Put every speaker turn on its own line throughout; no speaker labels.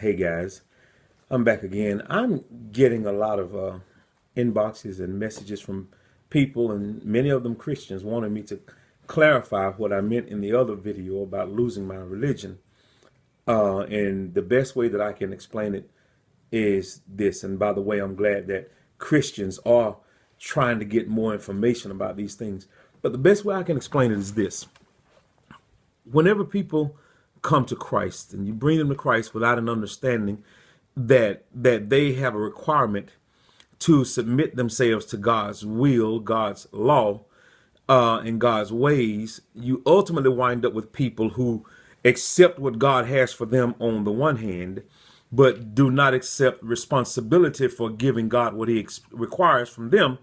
Hey guys, I'm back again. I'm getting a lot of inboxes and messages from people, and many of them Christians, wanting me to clarify what I meant in the other video about losing my religion. And the best way that I can explain it is this. And by the way, I'm glad that Christians are trying to get more information about these things. But the best way I can explain it is this. Whenever people come to Christ and you bring them to Christ without an understanding that they have a requirement to submit themselves to God's will, God's law, and God's ways, you ultimately wind up with people who accept what God has for them on the one hand, but do not accept responsibility for giving God what he requires from them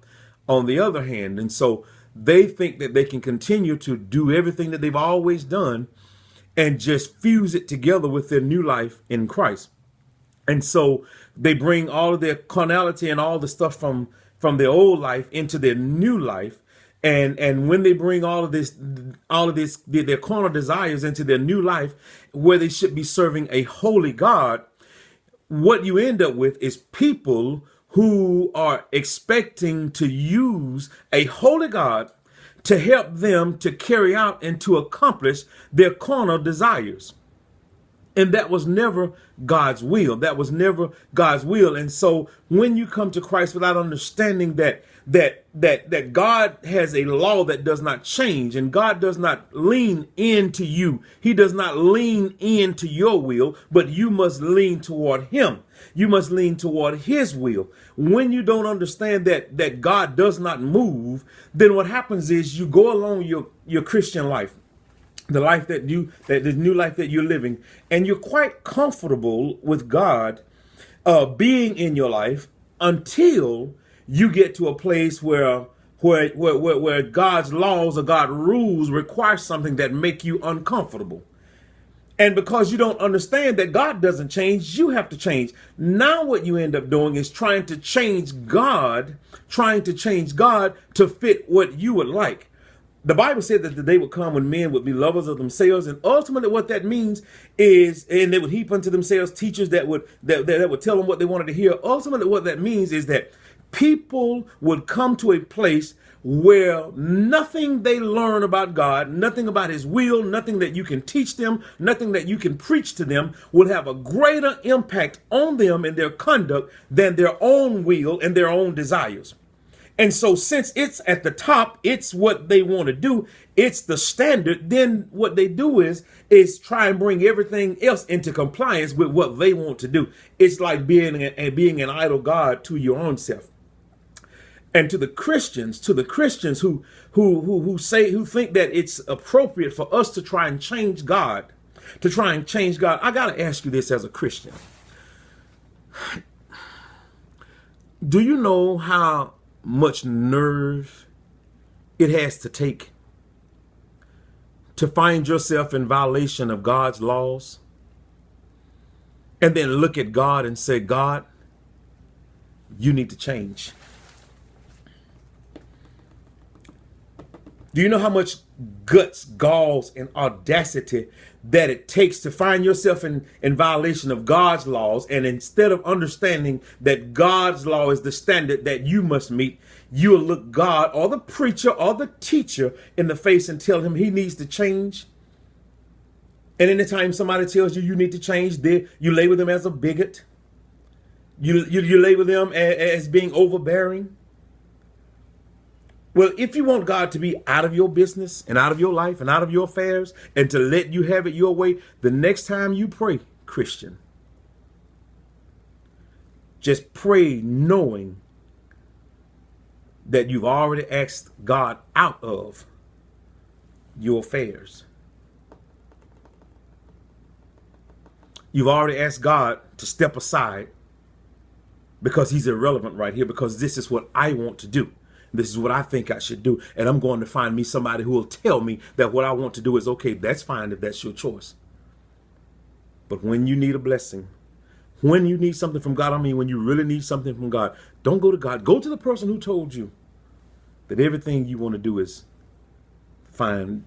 on the other hand. And so they think that they can continue to do everything that they've always done and just fuse it together with their new life in Christ. And so they bring all of their carnality and all the stuff from their old life into their new life. And when they bring all of this, their carnal desires into their new life, where they should be serving a holy God, what you end up with is people who are expecting to use a holy God to help them to carry out and to accomplish their carnal desires. And that was never God's will. That was never God's will. And so when you come to Christ without understanding that God has a law that does not change, and God does not lean into you. He does not lean into your will, but you must lean toward him. You must lean toward his will. When you don't understand that God does not move, then what happens is you go along your Christian life, the new life that you're living, and you're quite comfortable with God being in your life until you get to a place where God's laws or God's rules require something that make you uncomfortable. And because you don't understand that God doesn't change, you have to change. Now what you end up doing is trying to change God to fit what you would like. The Bible said that the day would come when men would be lovers of themselves, and ultimately what that means is, and they would heap unto themselves teachers that would tell them what they wanted to hear. Ultimately what that means is that people would come to a place where nothing they learn about God, nothing about his will, nothing that you can teach them, nothing that you can preach to them will have a greater impact on them and their conduct than their own will and their own desires. And so since it's at the top, it's what they want to do, it's the standard, then what they do is try and bring everything else into compliance with what they want to do. It's like being an idol God to your own self. And to the Christians who think that it's appropriate for us to try and change God, I got to ask you this as a Christian. Do you know how much nerve it has to take to find yourself in violation of God's laws and then look at God and say, God, you need to change? Do you know how much guts, galls, and audacity that it takes to find yourself in violation of God's laws, and instead of understanding that God's law is the standard that you must meet, you'll look God or the preacher or the teacher in the face and tell him he needs to change? And anytime somebody tells you need to change, you label them as a bigot. You label them as being overbearing. Well, if you want God to be out of your business and out of your life and out of your affairs and to let you have it your way, the next time you pray, Christian, just pray knowing that you've already asked God out of your affairs. You've already asked God to step aside because he's irrelevant right here, because this is what I want to do. This is what I think I should do. And I'm going to find me somebody who will tell me that what I want to do is okay. That's fine if that's your choice. But when you need a blessing, when you need something from God, when you really need something from God, don't go to God. Go to the person who told you that everything you want to do is find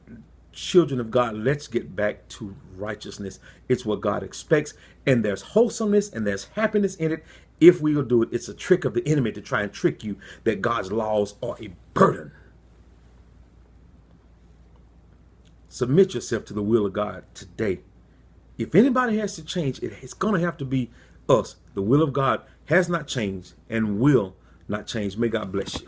children of God, let's get back to righteousness. It's what God expects, and there's wholesomeness and there's happiness in it. If we will do it, it's a trick of the enemy to try and trick you that God's laws are a burden. Submit yourself to the will of God today. If anybody has to change, it's going to have to be us. The will of God has not changed and will not change. May God bless you.